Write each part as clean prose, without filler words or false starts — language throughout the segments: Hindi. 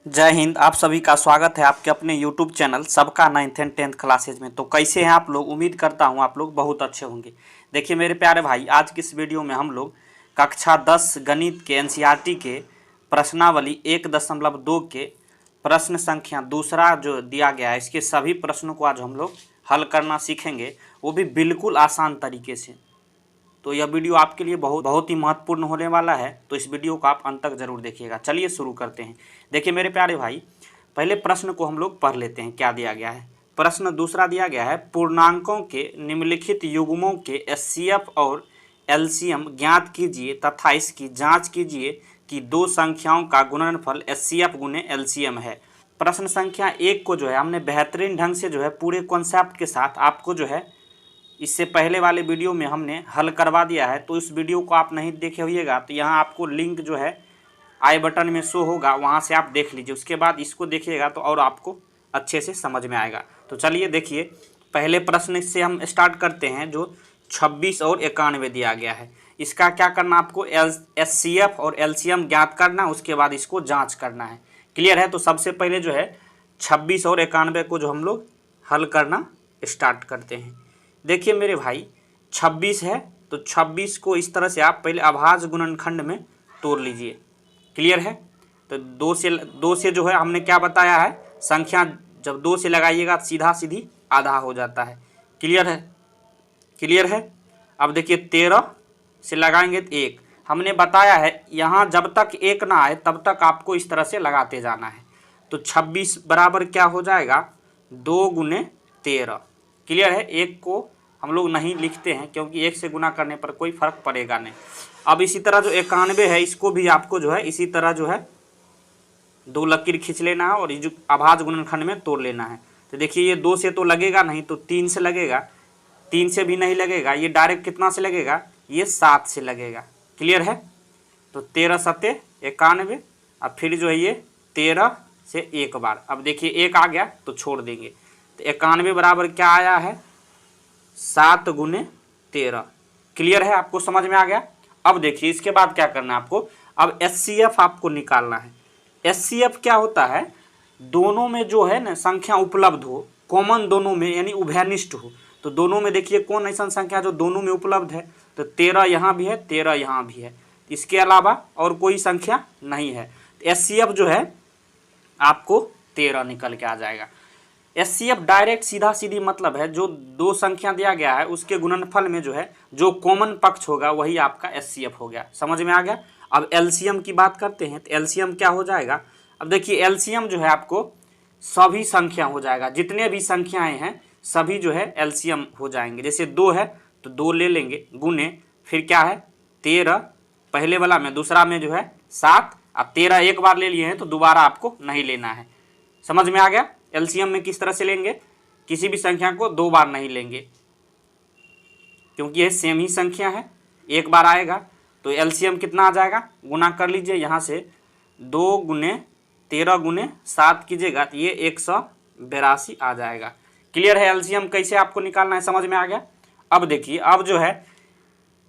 जय हिंद। आप सभी का स्वागत है आपके अपने YouTube चैनल सबका 9th एंड 10th क्लासेज में। तो कैसे हैं आप लोग? उम्मीद करता हूं आप लोग बहुत अच्छे होंगे। देखिए मेरे प्यारे भाई, आज की इस वीडियो में हम लोग कक्षा 10 गणित के NCERT के प्रश्नावली 1.2 के प्रश्न संख्या दूसरा जो दिया गया है, इसके सभी प्रश्नों को आज हम लोग हल करना सीखेंगे, वो भी बिल्कुल आसान तरीके से। तो यह वीडियो आपके लिए बहुत ही महत्वपूर्ण होने वाला है, तो इस वीडियो को आप अंत तक जरूर देखिएगा। चलिए शुरू करते हैं। देखिए मेरे प्यारे भाई, पहले प्रश्न को हम लोग पढ़ लेते हैं क्या दिया गया है। प्रश्न दूसरा दिया गया है, पूर्णांकों के निम्नलिखित युग्मों के HCF और LCM ज्ञात कीजिए तथा इसकी जांच कीजिए कि दो संख्याओं का गुणनफल HCF गुने LCM है। प्रश्न संख्या 1 को जो है हमने बेहतरीन ढंग से जो है पूरे कॉन्सेप्ट के साथ आपको जो है इससे पहले वाले वीडियो में हमने हल करवा दिया है। तो इस वीडियो को आप नहीं देखे होइएगा तो यहाँ आपको लिंक जो है आई बटन में शो होगा, वहाँ से आप देख लीजिए। उसके बाद इसको देखिएगा तो और आपको अच्छे से समझ में आएगा। तो चलिए देखिए, पहले प्रश्न से हम स्टार्ट करते हैं जो 26 और 91 दिया गया है। इसका क्या करना, आपको HCF और LCM ज्ञात करना, उसके बाद इसको जाँच करना है। क्लियर है? तो सबसे पहले जो है 26 और 91 को जो हम लोग हल करना स्टार्ट करते हैं। देखिए मेरे भाई, 26 है तो 26 को इस तरह से आप पहले अभाज्य गुणनखंड में तोड़ लीजिए। क्लियर है? तो दो से जो है हमने क्या बताया है, संख्या जब 2 से लगाइएगा सीधा सीधी आधा हो जाता है। क्लियर है? क्लियर है? अब देखिए 13 से लगाएंगे तो 1। हमने बताया है यहाँ जब तक 1 ना आए तब तक आपको इस तरह से लगाते जाना है। तो 26 बराबर क्या हो जाएगा, 2 गुने 13। क्लियर है? 1 को हम लोग नहीं लिखते हैं क्योंकि 1 से गुना करने पर कोई फर्क पड़ेगा नहीं। अब इसी तरह जो 91 है, इसको भी आपको जो है इसी तरह जो है 2 लकीर खींच लेना है और जो अभाज्य गुणनखंड में तोड़ लेना है। तो देखिए ये 2 से तो लगेगा नहीं, तो 3 से लगेगा, 3 से भी नहीं लगेगा, ये डायरेक्ट कितना से लगेगा, ये 7 से लगेगा। क्लियर है? तो 13 सत्ते 91। अब फिर जो है ये 13 से एक बार, अब देखिए 1 आ गया तो छोड़ देंगे। तो 91 बराबर क्या आया है, 7 गुने 13। क्लियर है? आपको समझ में आ गया? अब देखिए इसके बाद क्या करना है आपको, अब HCF आपको निकालना है। HCF क्या होता है, दोनों में जो है ना संख्या उपलब्ध हो, कॉमन दोनों में, यानी उभयनिष्ठ हो। तो दोनों में देखिए कौन ऐसा संख्या जो दोनों में उपलब्ध है, तो 13 यहाँ भी है, 13 यहाँ भी है, इसके अलावा और कोई संख्या नहीं है। तो HCF जो है आपको 13 निकल के आ जाएगा। HCF डायरेक्ट सीधा सीधी मतलब है जो दो संख्या दिया गया है उसके गुणनफल में जो है जो कॉमन पक्ष होगा वही आपका HCF हो गया। समझ में आ गया? अब LCM की बात करते हैं तो LCM क्या हो जाएगा। अब देखिए LCM जो है आपको सभी संख्या हो जाएगा, जितने भी संख्याएं हैं सभी जो है LCM हो जाएंगे। जैसे 2 है तो 2 ले लेंगे गुने, फिर क्या है 13 पहले वाला में, दूसरा में जो है 7। अब 13 एक बार ले लिए हैं तो दोबारा आपको नहीं लेना है। समझ में आ गया? LCM में किस तरह से लेंगे, किसी भी संख्या को 2 बार नहीं लेंगे क्योंकि यह सेम ही संख्या है, एक बार आएगा। तो LCM कितना आ जाएगा, गुना कर लीजिए, यहाँ से 2 गुने 13 गुने 7 कीजिएगा तो ये 182 आ जाएगा। क्लियर है? LCM कैसे आपको निकालना है, समझ में आ गया? अब देखिए, अब जो है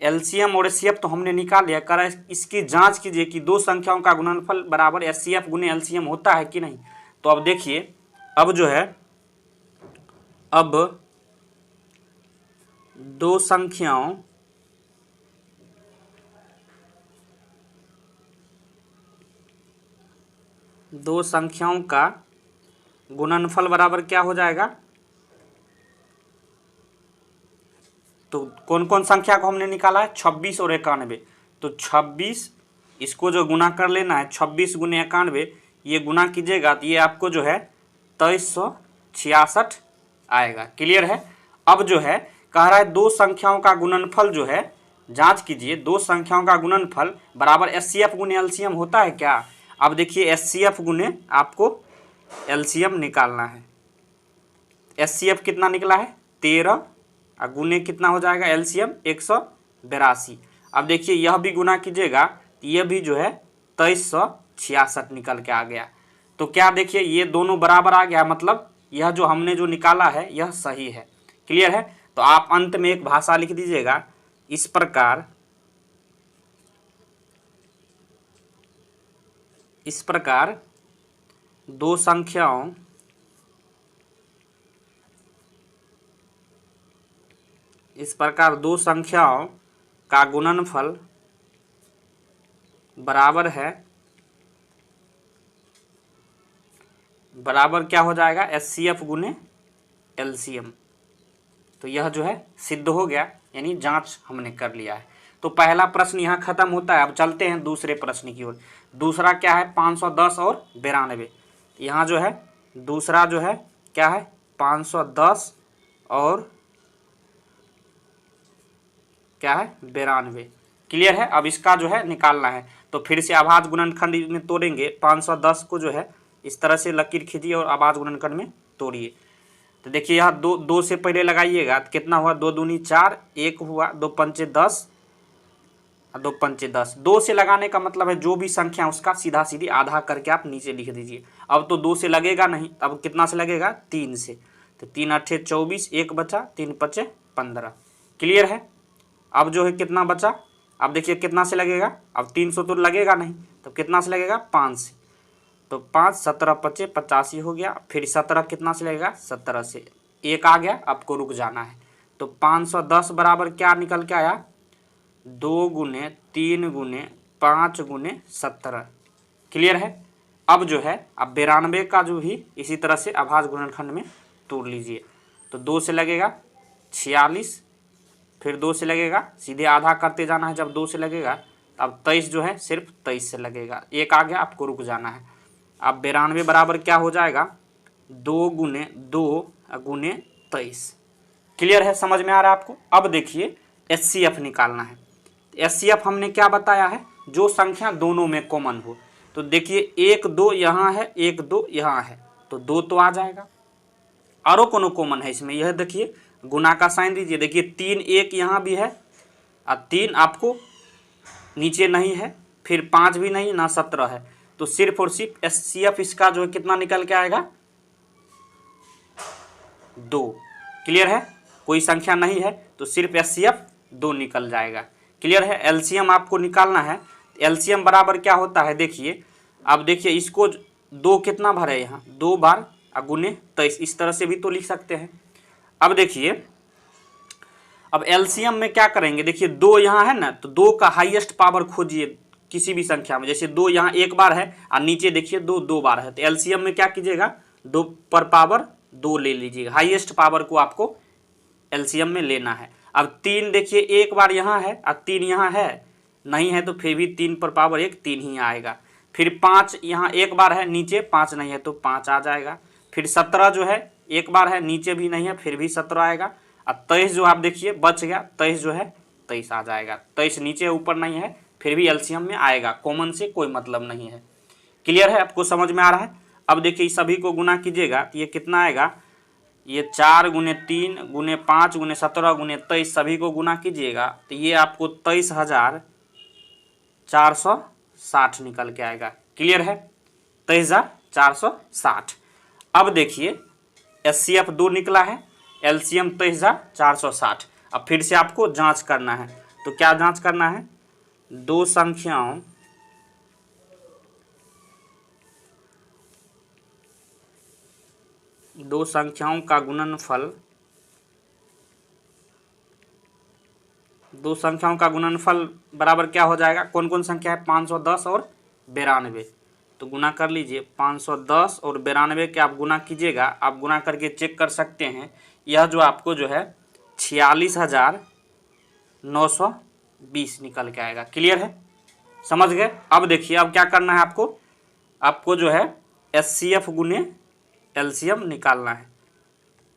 LCM और HCF तो हमने निकाल लिया, कर इसकी जांच कीजिए कि दो संख्याओं का गुणनफल बराबर HCF गुने LCM होता है कि नहीं। तो अब देखिए, अब जो है अब दो संख्याओं का गुणनफल बराबर क्या हो जाएगा। तो कौन कौन संख्या को हमने निकाला है, 26 और 91। तो 26 इसको जो गुना कर लेना है, 26 गुने 91 ये गुना कीजिएगा तो ये आपको जो है 2366 आएगा। क्लियर है? अब जो है कह रहा है दो संख्याओं का गुणनफल जो है, जांच कीजिए दो संख्याओं का गुणनफल बराबर HCF गुने LCM होता है क्या। अब देखिए HCF गुने आपको LCM निकालना है। HCF कितना निकला है 13, और गुने कितना हो जाएगा LCM 182। अब देखिए यह भी गुना कीजिएगा तो यह भी जो है 2366 निकल के आ गया। तो क्या देखिए ये दोनों बराबर आ गया, मतलब यह जो हमने जो निकाला है यह सही है। क्लियर है? तो आप अंत में एक भाषा लिख दीजिएगा, इस प्रकार दो संख्याओं इस प्रकार दो संख्याओं का गुणनफल बराबर है, बराबर क्या हो जाएगा, एचसीएफ गुने एलसीएम। तो यह जो है सिद्ध हो गया, यानी जांच हमने कर लिया है। तो पहला प्रश्न यहाँ खत्म होता है। अब चलते हैं दूसरे प्रश्न की ओर। दूसरा क्या है, 510 और 92। यहाँ जो है दूसरा जो है क्या है, 510 और क्या है, 92। क्लियर है। अब इसका जो है निकालना है, तो फिर से अभाज्य गुणनखंड में तोड़ेंगे। 510 को जो है इस तरह से लकीर खींचिए और अभाज्य गुणनखंड में तोड़िए। तो देखिए यहाँ दो से पहले लगाइएगा तो कितना हुआ, 2 दूनी 4, 1 हुआ, 2 पंचे 10, 2 पंचे 10। 2 से लगाने का मतलब है जो भी संख्या उसका सीधा सीधी आधा करके आप नीचे लिख दीजिए। अब तो 2 से लगेगा नहीं, अब कितना से लगेगा, 3 से। तो 3 अट्ठे 24, 1 बचा, 3 पचे 15। क्लियर है। अब जो है कितना बचा, अब देखिए कितना से लगेगा, अब 300 तो लगेगा नहीं, तो कितना से लगेगा, 5 से। तो 5 17 पचे 85 हो गया। फिर 17 कितना से लगेगा, 17 से। 1 आ गया, आपको रुक जाना है। तो 510 बराबर क्या निकल के आया, 2 गुने 3 गुने 5 गुने 17। क्लियर है। अब जो है अब 92 का जो भी इसी तरह से अभाज्य गुणनखंड में तोड़ लीजिए। तो 2 से लगेगा 46, फिर 2 से लगेगा, सीधे आधा करते जाना है। जब 2 से लगेगा अब 23 जो है सिर्फ 23 से लगेगा। 1 आ गया, आपको रुक जाना है। अब 92 बराबर क्या हो जाएगा, 2 गुने 2 गुने 23। क्लियर है, समझ में आ रहा है आपको। अब देखिए एचसीएफ निकालना है। एचसीएफ हमने क्या बताया है, जो संख्या दोनों में कॉमन हो। तो देखिए 1 2 यहाँ है, 1 2 यहाँ है, तो 2 तो आ जाएगा। और कोनो कॉमन है इसमें, यह देखिए गुना का साइन दीजिए। देखिए 3 1 यहाँ भी है और 3 आपको नीचे नहीं है, फिर 5 भी नहीं, ना 17 है। तो सिर्फ और सिर्फ एचसीएफ इसका जो है कितना निकल के आएगा, 2। क्लियर है, कोई संख्या नहीं है तो सिर्फ एचसीएफ 2 निकल जाएगा। क्लियर है। एलसीएम आपको निकालना है। एलसीएम बराबर क्या होता है, देखिए अब देखिए इसको 2 कितना बार है यहाँ, 2 बार गुने 23, इस तरह से भी तो लिख सकते हैं। अब देखिए अब एलसीएम में क्या करेंगे, देखिए 2 यहाँ है ना, तो 2 का हाईएस्ट पावर खोजिए किसी भी संख्या में। जैसे 2 यहाँ 1 बार है और नीचे देखिए 2 2 बार है, तो एलसीएम में क्या कीजिएगा, 2 पर पावर 2 ले लीजिएगा। हाईएस्ट पावर को आपको एलसीएम में लेना है। अब 3 देखिए 1 बार यहाँ है और 3 यहाँ है नहीं है, तो फिर भी 3 पर पावर 1 3 ही आएगा। फिर 5 यहाँ 1 बार है, नीचे 5 नहीं है तो 5 आ जाएगा। फिर 17 जो है 1 बार है, नीचे भी नहीं है, फिर भी 17 आएगा। अब 23 जो आप देखिए बच गया, 23 जो है 23 आ जाएगा। 23 नीचे ऊपर नहीं है, फिर भी एलसीएम में आएगा, कॉमन से कोई मतलब नहीं है। क्लियर है, आपको समझ में आ रहा है। अब देखिए सभी को गुना कीजिएगा तो ये कितना आएगा, ये 4 गुने 3 गुने 5 गुने 17 गुने 23, सभी को गुना कीजिएगा तो ये आपको 23,460 निकल के आएगा। क्लियर है, 23,460। अब देखिए एचसीएफ 2 निकला है, एलसीएम 23,460। अब फिर से आपको जांच करना है। तो क्या जांच करना है, दो संख्याओं का गुणनफल, दो संख्याओं का गुणनफल बराबर क्या हो जाएगा, कौन कौन संख्या है, 510 और 92। तो गुना कर लीजिए, 510 और 92 के आप गुना कीजिएगा। आप गुना करके चेक कर सकते हैं, यह जो आपको जो है 46,920 निकल के आएगा। क्लियर है, समझ गए। अब देखिए अब क्या करना है आपको, आपको जो है एचसीएफ गुने एलसीएम निकालना है।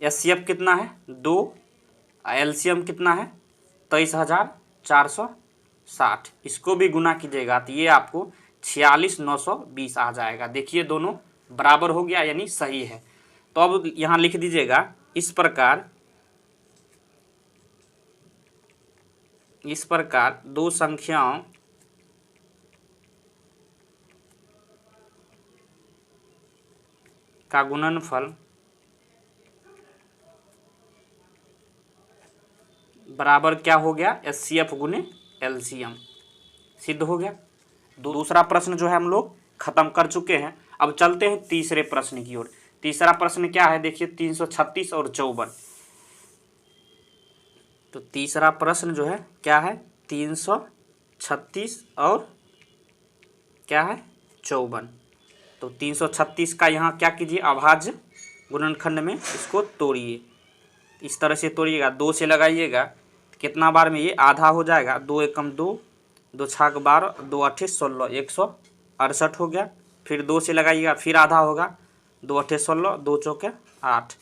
एचसीएफ कितना है 2, एलसीएम कितना है 23,460। इसको भी गुना कीजिएगा तो ये आपको 46,920 आ जाएगा। देखिए दोनों बराबर हो गया, यानी सही है। तो अब यहाँ लिख दीजिएगा इस प्रकार दो संख्याओं का गुणनफल बराबर क्या हो गया, एचसीएफ गुने एलसीएम। सिद्ध हो गया। दूसरा प्रश्न जो है हम लोग खत्म कर चुके हैं। अब चलते हैं तीसरे प्रश्न की ओर। तीसरा प्रश्न क्या है, देखिए 336 और 54। तो तीसरा प्रश्न जो है क्या है, 336 और क्या है, 54। तो 336 का यहाँ क्या कीजिए, अभाज्य गुणनखंड में इसको तोड़िए, इस तरह से तोड़िएगा, 2 से लगाइएगा, कितना बार में ये आधा हो जाएगा, 2 एकम 2, 2 छाक 12, 2 अट्ठे 16, 168 हो गया। फिर 2 से लगाइएगा, फिर आधा होगा, 2 अट्ठे 16, 2 चौके 8।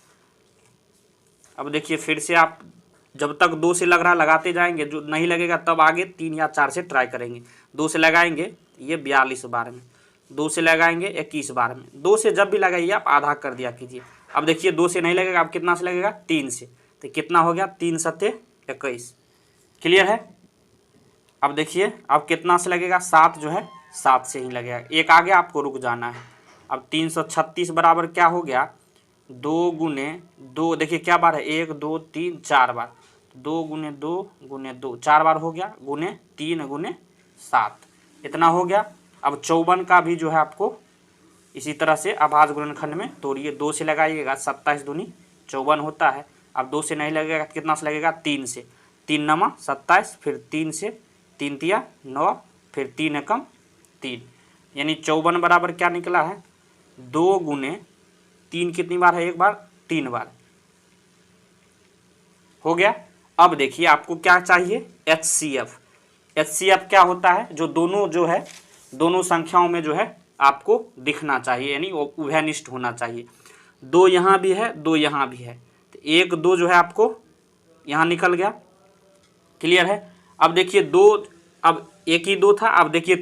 अब देखिए फिर से आप जब तक 2 से लग रहा लगाते जाएंगे, जो नहीं लगेगा तब आगे 3 या 4 से ट्राई करेंगे। 2 से लगाएंगे ये 42 बार में, 2 से लगाएंगे 21 बार में, 2 से जब भी लगाइए आप आधा कर दिया कीजिए। अब देखिए 2 से नहीं लगेगा, अब कितना से लगेगा, 3 से, तो कितना हो गया, 3 सत्ते 21। क्लियर है। अब देखिए अब कितना से लगेगा, 7 जो है 7 से ही लगेगा, एक आगे आपको रुक जाना है। अब 336 बराबर क्या हो गया, 2 गुने 2, देखिए क्या बार है, 1 2 3 4 बार, 2 गुने 2 गुने 2 4 बार हो गया, गुने 3 गुने 7, इतना हो गया। अब 54 का भी जो है आपको इसी तरह से अभाज्य गुणनखंड में तोड़िए, 2 से लगाइएगा, 27 दूनी 54 होता है। अब 2 से नहीं लगेगा, कितना से लगेगा, 3 से, 3 नमा 27, फिर 3 से, 3 तिया 9, फिर 3 एकम 3, यानी 54 बराबर क्या निकला है, 2 गुने 3 कितनी बार है, एक बार, 3 बार हो गया। अब देखिए आपको क्या चाहिए, HCF। HCF क्या होता है, जो दोनों जो है दोनों संख्याओं में जो है आपको दिखना चाहिए, यानी उभयनिष्ठ होना चाहिए। 2 यहाँ भी है, 2 यहाँ भी है, तो 1 2 जो है आपको यहाँ निकल गया। क्लियर है। अब देखिए 2, अब 1 ही 2 था, अब देखिए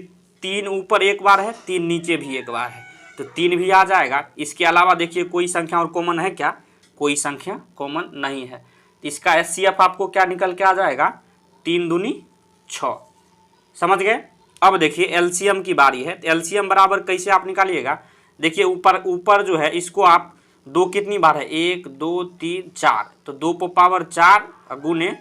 3 ऊपर एक बार है, 3 नीचे भी एक बार है, तो 3 भी आ जाएगा। इसके अलावा देखिए कोई संख्या और कॉमन है क्या, कोई संख्या कॉमन नहीं है, तो इसका HCF आपको क्या निकल के आ जाएगा, 3 दूनी 6। समझ गए। अब देखिए LCM की बारी है, तो LCM बराबर कैसे आप निकालिएगा, देखिए ऊपर जो है इसको आप 2 कितनी बार है, 1 2 3 4, तो 2 पर पावर 4 गुने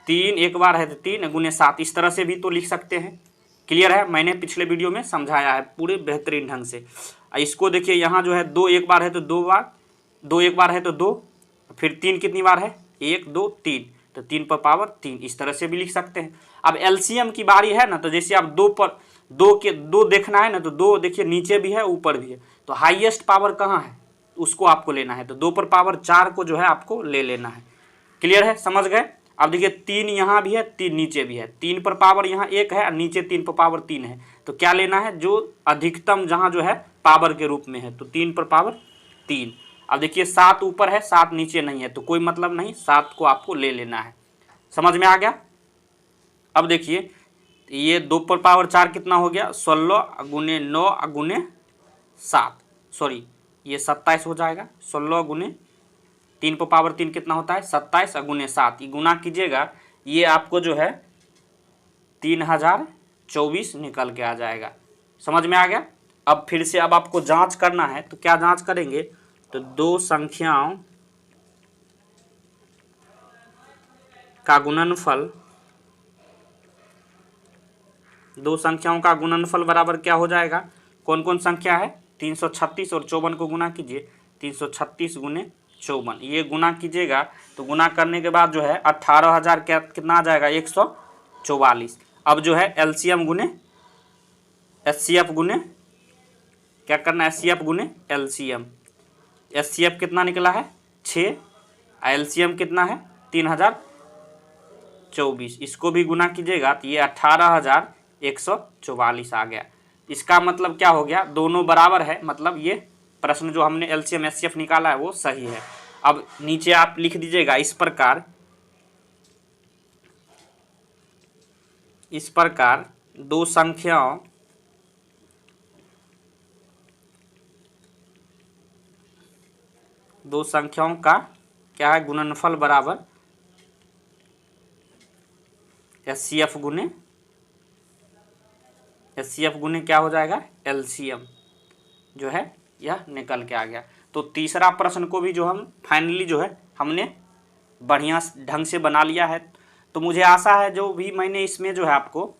3 एक बार है, तो 3 गुने 7, इस तरह से भी तो लिख सकते हैं। क्लियर है, मैंने पिछले वीडियो में समझाया है पूरे बेहतरीन ढंग से। इसको देखिए यहाँ जो है 2 एक बार है तो 2 बार, 2 एक बार है तो 2, फिर 3 कितनी बार है, 1 2 3, तो 3 पर पावर 3, इस तरह से भी लिख सकते हैं। अब LCM की बारी है ना, तो जैसे आप 2 पर 2 देखना है ना, तो 2 देखिए नीचे भी है ऊपर भी है, तो हाईएस्ट पावर कहाँ है उसको आपको लेना है, तो 2 पर पावर 4 को जो है आपको ले लेना है। क्लियर है, समझ गए। अब देखिए 3 यहाँ भी है, 3 नीचे भी है, 3 पर पावर यहाँ 1 है और नीचे 3 पर पावर 3 है, तो क्या लेना है, जो अधिकतम जहाँ जो है पावर के रूप में है, तो 3 पर पावर 3। अब देखिए 7 ऊपर है, 7 नीचे नहीं है, तो कोई मतलब नहीं, 7 को आपको ले लेना है। समझ में आ गया। अब देखिए ये 2 पर पावर 4 कितना हो गया, 16 गुने 9 गुने 7, सॉरी ये 27 हो जाएगा, 16 गुने 3 पर पावर 3 कितना होता है, 27 गुने 7, ये गुना कीजिएगा, ये आपको जो है 3024 निकल के आ जाएगा। समझ में आ गया। अब फिर से अब आपको जांच करना है, तो क्या जांच करेंगे, तो 2 संख्याओं का गुणनफल, 2 संख्याओं का गुणनफल बराबर क्या हो जाएगा, कौन कौन संख्या है, 336 और 54 को गुना कीजिए, 336 गुने 54, ये गुना कीजिएगा, तो गुना करने के बाद जो है 18,000 क्या कितना आ जाएगा, 144। अब जो है LCM गुने HCF गुने क्या करना है, HCF गुने LCM, HCF कितना निकला है 6, LCM कितना है 3024, इसको भी गुना कीजिएगा, तो ये 18,144 आ गया। इसका मतलब क्या हो गया, दोनों बराबर है, मतलब ये प्रश्न जो हमने LCM HCF निकाला है वो सही है। अब नीचे आप लिख दीजिएगा इस प्रकार 2 संख्याओं का क्या है, गुणनफल बराबर HCF गुने क्या हो जाएगा, LCM जो है यह निकल के आ गया। तो तीसरा प्रश्न को भी जो हम फाइनली जो है हमने बढ़िया ढंग से बना लिया है। तो मुझे आशा है जो भी मैंने इसमें जो है आपको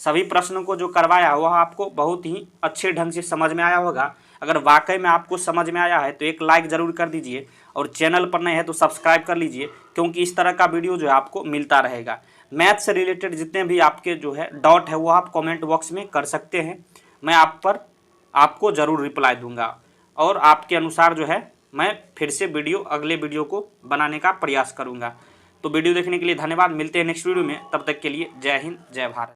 सभी प्रश्नों को जो करवाया वह आपको बहुत ही अच्छे ढंग से समझ में आया होगा। अगर वाकई में आपको समझ में आया है तो एक लाइक ज़रूर कर दीजिए और चैनल पर नए हैं तो सब्सक्राइब कर लीजिए, क्योंकि इस तरह का वीडियो जो है आपको मिलता रहेगा। मैथ से रिलेटेड जितने भी आपके जो है डाउट है वो आप कमेंट बॉक्स में कर सकते हैं, मैं आपको ज़रूर रिप्लाई दूंगा और आपके अनुसार जो है मैं फिर से अगले वीडियो को बनाने का प्रयास करूंगा। तो वीडियो देखने के लिए धन्यवाद। मिलते हैं नेक्स्ट वीडियो में, तब तक के लिए जय हिंद जय भारत।